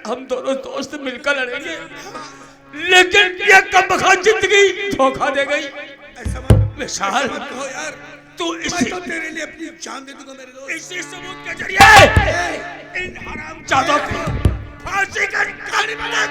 हम दोनों दोस्त मिलकर लड़ेंगे, लेकिन ये कमबख्त जिंदगी धोखा दे गई। ऐसा मत विशाल कहो यार, तू मैं तो तेरे लिए अपनी जान दे दूंगा मेरे दोस्त। इसी सबूत के जरिए इन हरामजादों को फांसी का कहानी बना।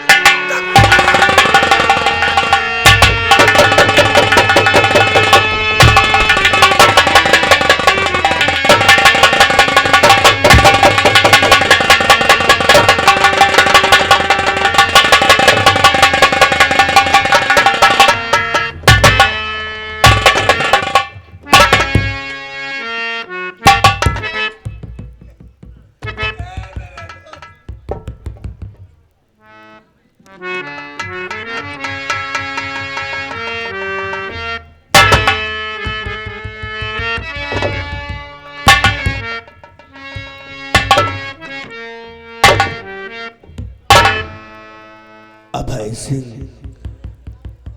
अभय सिंह,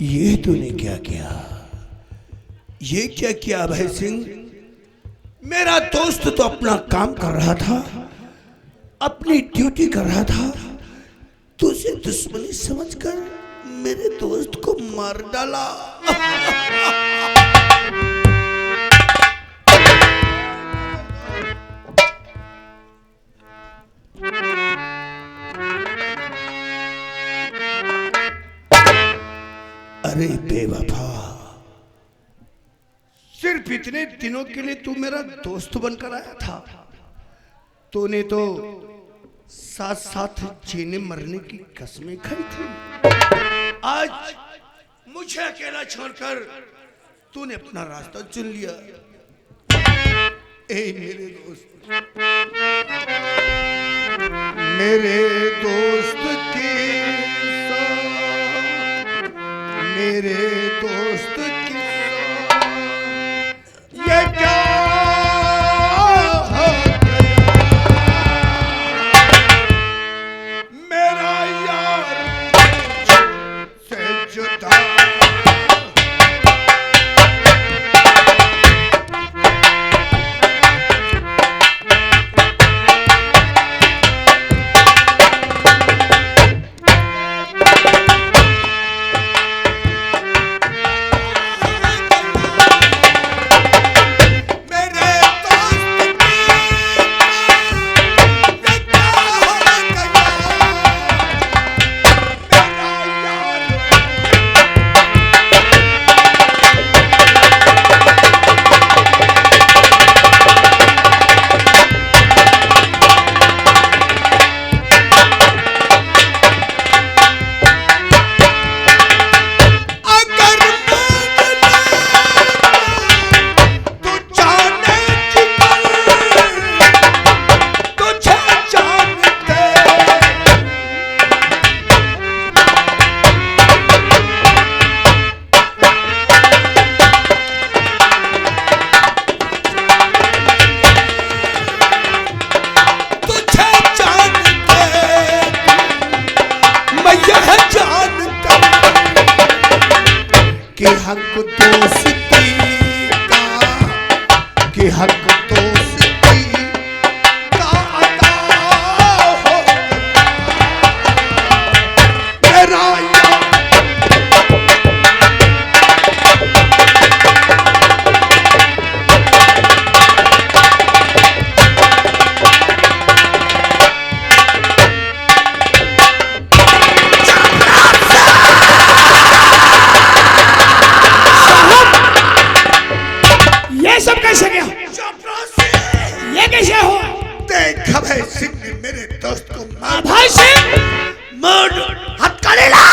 ये तूने क्या किया? ये क्या किया अभय सिंह? मेरा दोस्त तो अपना काम कर रहा था, अपनी ड्यूटी कर रहा था, तुझे दुश्मनी समझकर मेरे दोस्त को मार डाला। अरे बेवफा, सिर्फ इतने दिनों के लिए तू मेरा दोस्त बनकर आया था, तूने तो साथ साथ जीने मरने की कसमें खाई थी। आज मुझे अकेला छोड़कर तूने अपना रास्ता चुन लिया। ए मेरे दोस्त, मेरे दोस्त की मेरे दोस्त की ये क्या हो गया? मेरा यार से जुदा। कि हक दोस्ती का, कि हक दोस्ती का अदा हो मेरा अभय सिंह ने मेरे दोस्त को मार। अभय सिंह मर्ड हथकड़ीला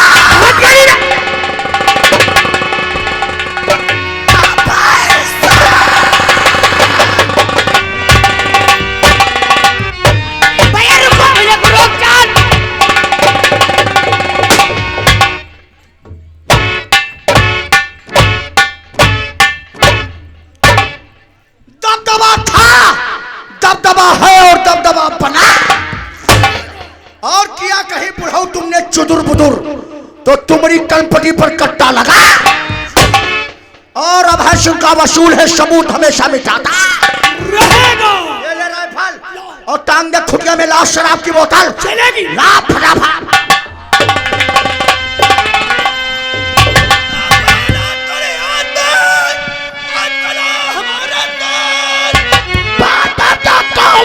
भैया रुको, भैया को रोक चाल। दबदबा था, दबदबा है और दबदबा बना। और किया कहीं बुढ़ाऊ तुमने चुदुर बुदुर तो तुम्हारी कनपटी पर कट्टा लगा। और अभय सिंह का वसूल है सबूत हमेशा मिटाता रहेगा। ये ले राइफल। और टांग दे खुटिया में ला शराब की बोतल। चलेगी। ला फटाफट।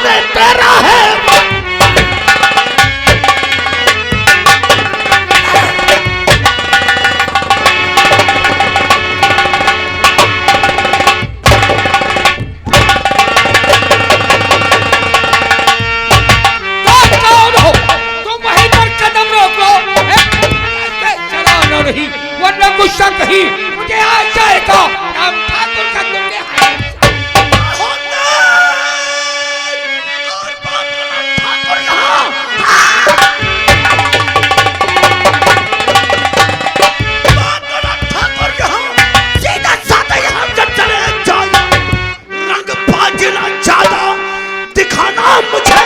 मैं तेरा है। कौन हो तुम? वहीं पर कदम रोक लो। चला नहीं वरना गुस्सा कहीं मुझे आ जाएगा। राम ठाकुर का तुमने मुझे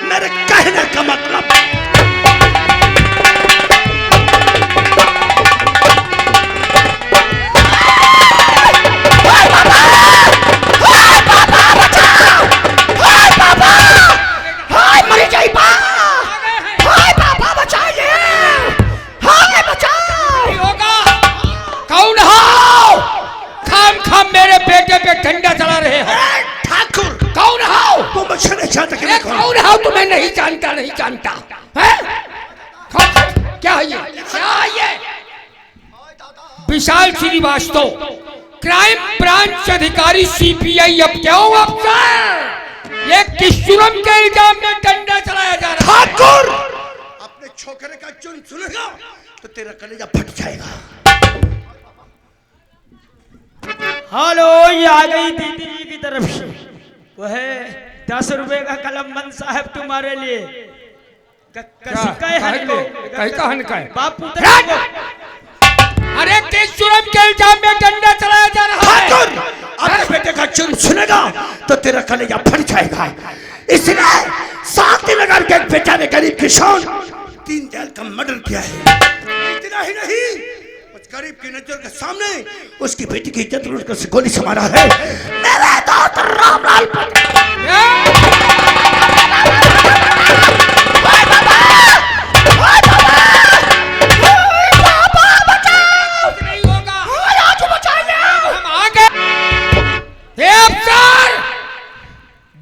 मेरे कहने का मतलब। कौन हो? खाम खाम मेरे बेटे पे डंडा चला रहे हो। ठाकुर कौन हो? तुम मुझे नहीं जानते कि मैं कौन हो? तुम्हें नहीं जानता, नहीं जानता है? क्या है ये? क्या है ये? विशाल श्रीवास्तव, क्राइम ब्रांच अधिकारी सीपीआई। अब क्यों अफसर? ये किस जुर्म के इल्जाम में डंडा चलाया जा रहा है? ठाकुर अपने छोकरे का चुन सुनेगा तो तेरा कलेजा फट जाएगा। हेलो, ये आ गई दीदी जी की तरफ से। वो है 10 रुपए का कलम बंद साहब तुम्हारे लिए। बापू अरे किस जुर्म के इल्जाम में डंडा चलाया जा रहा है? अपने बेटे का चुन सुनेगा तो तेरा कलेजा फट जाएगा। इसलिए शांति नगर के एक बेचारे गरीब किसान दीनदयाल का मर्डर किया है। इतना ही नहीं, उस गरीब की नजर के सामने उसकी बेटी की इज्जत लूट कर गोली से मारा है। मेरे दोस्त रामलाल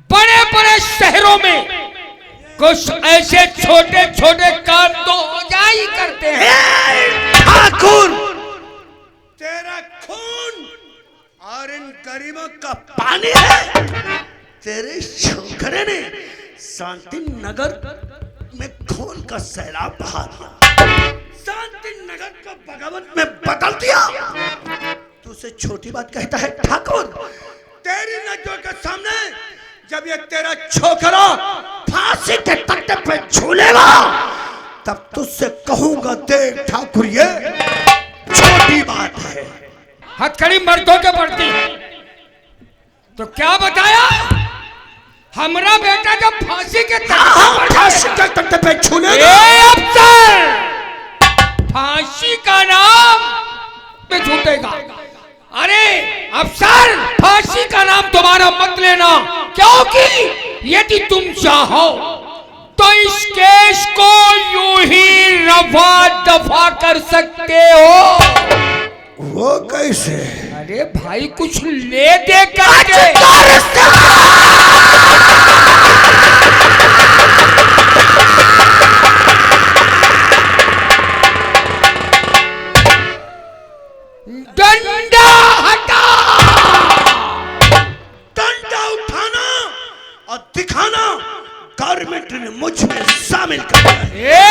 बड़े बड़े शहरों में कुछ ऐसे छोटे छोटे काम तो हो जा ही करते हैं। ठाकुर तेरा खून और इन गरीबों का पानी है। तेरे छोकरे ने शांति नगर में खून का सैलाब बहा दिया, शांति नगर को बगावत में बदल दिया। तू उसे छोटी बात कहता है? ठाकुर तेरी नजरों के सामने जब ये तेरा छोकरा फांसी के तख्ते पे झूलेगा तब तुझसे कहूंगा, देख ठाकुर ये छोटी बात है। हथकड़ी मर्दों के पड़ती है तो क्या बताया? हमारा बेटा जब फांसी के तख्ते पे झूलेगा, फांसी का नाम पे झूठेगा। अरे अफसर, फांसी का नाम तुम्हारा मत लेना, क्योंकि यदि तुम चाहो तो इस केस को यूं ही रफा दफा कर सकते हो। वो कैसे? अरे भाई कुछ ले दे करके। डंडा हटा, डंडा उठाना और दिखाना गवर्नमेंट ने मुझ में शामिल कर दिया।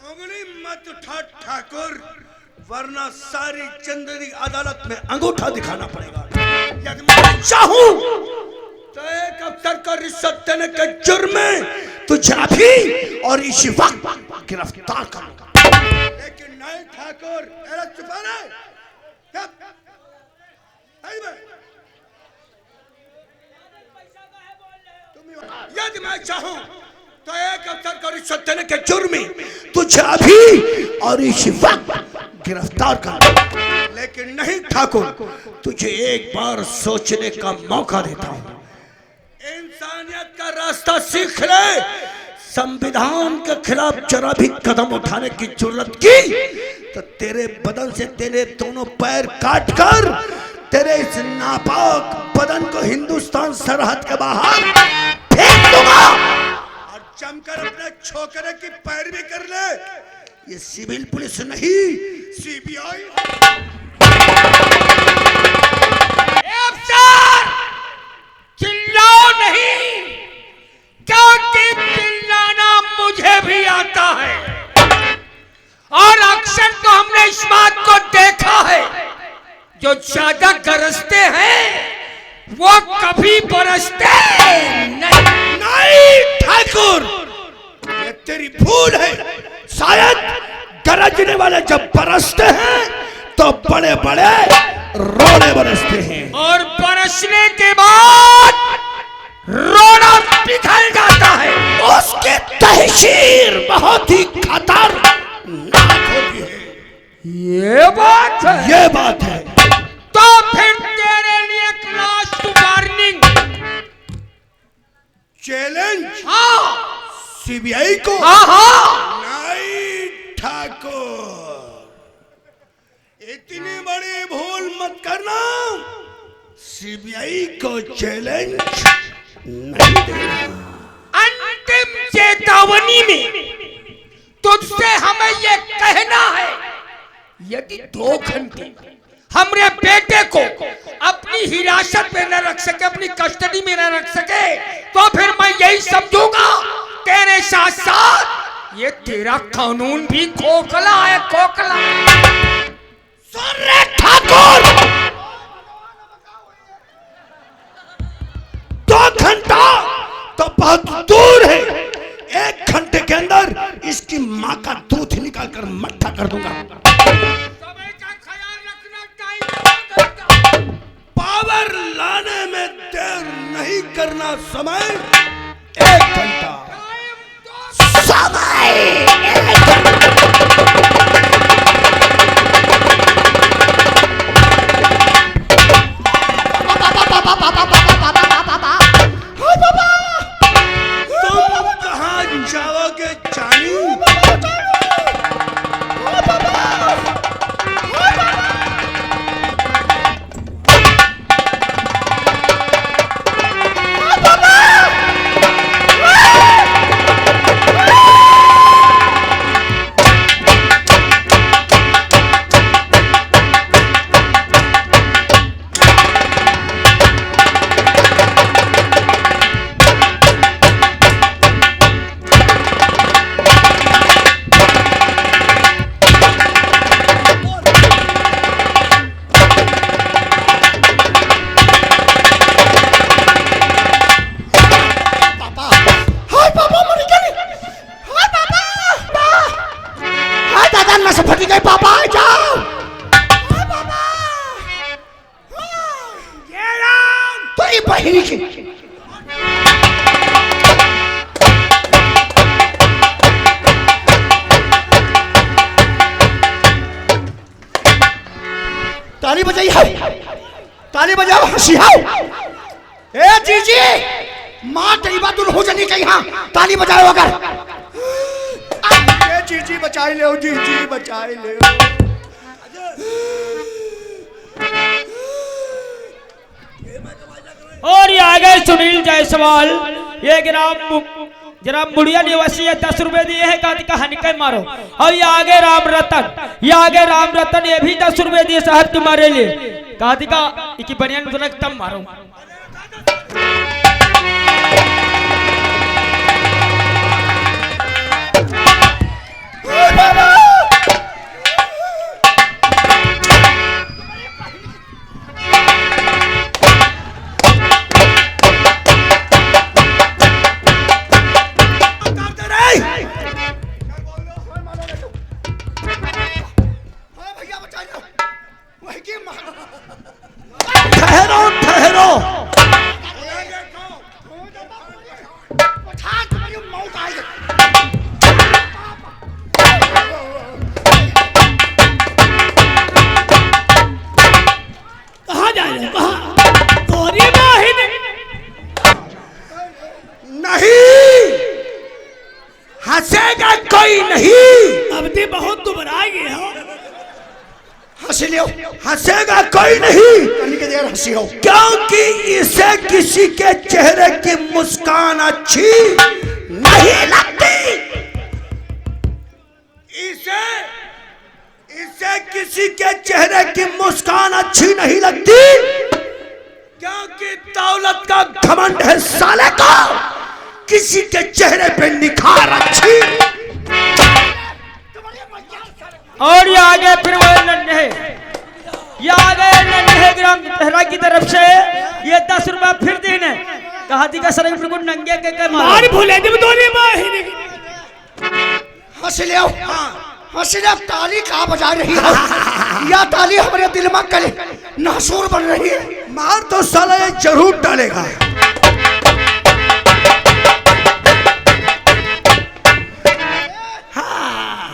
उंगली मत उठा ठाकुर, वरना सारी चंदेरी अदालत में अंगूठा दिखाना पड़ेगा। यदि मैं चाहूं तो एक अफसर को रिश्वत देने के जुर्म में तुझे अभी और इसी वक्त गिरफ्तार करूंगा। लेकिन नहीं ठाकुर, चुपा रहे। यदि मैं चाहूं तो एक अफसर को रिश्वत देने के जुर्म में तुझे अभी और इसी वक्त गिरफ्तार कर। लेकिन नहीं ठाकुर, तुझे एक बार सोचने का मौका देता हूं। रास्ता सीख ले। संविधान के खिलाफ जरा भी कदम उठाने की जरूरत की तो तेरे बदन से तेरे दोनों पैर काटकर तेरे इस नापाक बदन को हिंदुस्तान सरहद के बाहर फेंक दूंगा। और जमकर अपने छोकरे की पैरवी कर ले। ये सिविल पुलिस नहीं, सीबीआई। अफसर चिल्लाओ नहीं, क्योंकि चिल्लाना मुझे भी आता है और अक्सर तो हमने इस बात को देखा है, जो ज्यादा गरजते हैं वो कभी बरसते नहीं ठाकुर, ये तेरी भूल है। शायद गरजने वाले जब बरसते हैं तो बड़े बड़े रोने बरसते हैं, और बरसने के बाद रोना पिघल जाता है। उसकी तहसीर बहुत ही खतरनाक होती है। ये बात है, ये बात है। तो फिर तेरे लिए एक लास्ट वार्निंग, चैलेंज हाँ सीबीआई को। हाँ नहीं ठाकुर, इतनी बड़ी भूल मत करना। सीबीआई को चैलेंज नहीं देना। अंतिम चेतावनी में तुझसे हमें ये कहना है, यदि 2 घंटे हमरे बेटे को अपनी हिरासत में न रख सके, अपनी कस्टडी में न रख सके, तो फिर मैं यही समझूंगा तेरे साथ साथ ये तेरा कानून भी खोखला है, खोखला। सुन रे ठाकुर, 2 घंटा तो बहुत दूर है। 1 घंटे के अंदर इसकी माँ का दूध निकाल कर मट्ठा कर दूंगा। समय का ख्याल रखना, टाइम पावर लाने में देर नहीं करना। समय 1 घंटा। समय 1 घंटा। तुम कहाँ जाओगे चानी? ताली बजाई है, ताली बजाओ, हंसी है। ए जीजी, माँ तेरी बात हो जानी चाहिए। हाँ ताली बजाओ। अगर ए जीजी बचाई ले, जीजी बचाई ले। और ये आ गए सुनील जायसवाल, ये जनाब मुड़िया निवासी है, 10 रुपए दिए हैं, कहा का हनिके मारो। और ये आगे राम रतन, ये आगे राम रतन, ये भी 10 रुपए दिए साहब तुम्हारे लिए, कहा का इकी बनियान तब मारो। ठहरो ठहरो, हंसेगा कोई नहीं, अब ते बहुत दुबरा गए हो। हंसी लियो हंसेगा कोई नहीं, कहीं के देर हंसी हो। क्योंकि इसे किसी के चेहरे की मुस्कान अच्छी नहीं लगती। इसे किसी के चेहरे की मुस्कान अच्छी नहीं लगती, क्योंकि दौलत का घमंड है साले को, किसी के चेहरे पे निखार अच्छी। और ये आगे फिर वो नन्हे, ये आगे नन्हे ग्राम तेहरा की तरफ से ये 10 रुपया फिर देने कहा थी का सर बिल्कुल नंगे के मार भूले जब दोनों मार हंसी लियो हंसी लियो। ताली कहाँ बजा रही हो? या ताली हमारे दिल में कले नासूर बन रही है। मार तो साला ये जरूर डालेगा।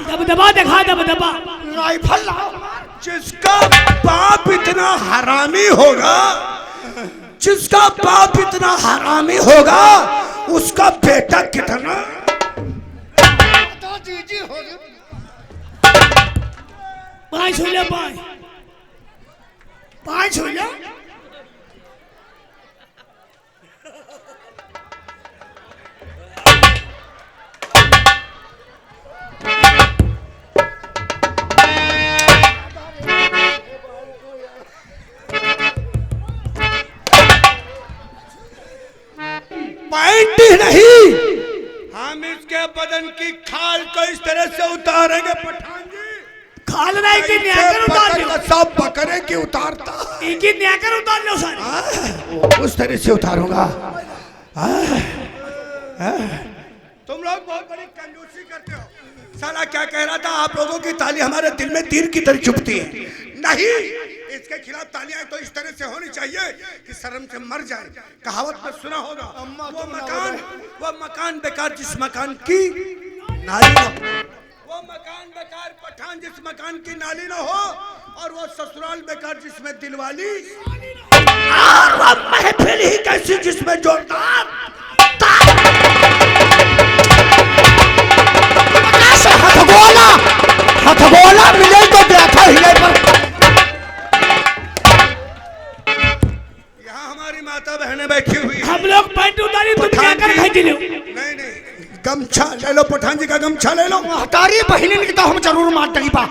दबदबा दिखा, दबदबा। राइफल लाओ। जिसका बाप इतना हरामी होगा, जिसका बाप इतना हरामी होगा, उसका बेटा कितना। पाँच हो जा, पाँच हो जा। पैंट ही नहीं, हम इसके बदन की खाल को इस तरह से उतारेंगे पठान जी। खाल रहा है कि न्याकर उतार लो। सब बकरे की उतारता, एक ही न्याकर उतार लो सारे। उस तरह से उतारूंगा। तुम लोग बहुत बड़ी कंजूसी करते हो। साला क्या कह रहा था, आप लोगों की ताली हमारे दिल में तीर की तरह चुभती है। नहीं, इसके खिलाफ तालियां तो इस तरह से होनी चाहिए कि शर्म से मर जाए। कहावत में सुना होगा, वो मकान बेकार जिस मकान की नाली न हो, वो मकान बेकार पठान जिस मकान की नाली न हो, और वो ससुराल बेकार जिसमें दिलवाली, और वो महफिल ही कैसी जिसमें जोरदार हथगोला हथगोला मिले तो देखा हिले पर। यहाँ हमारी माता बहनें बैठी हुई हैं। हम लोग पैंट उतारी, तुम न्याकर खींच लो। नहीं नहीं, गमछा ले लो, पठान जी का गमछा ले लो। हटारी बहिनी की तो हम जरूर मार देंगे बा।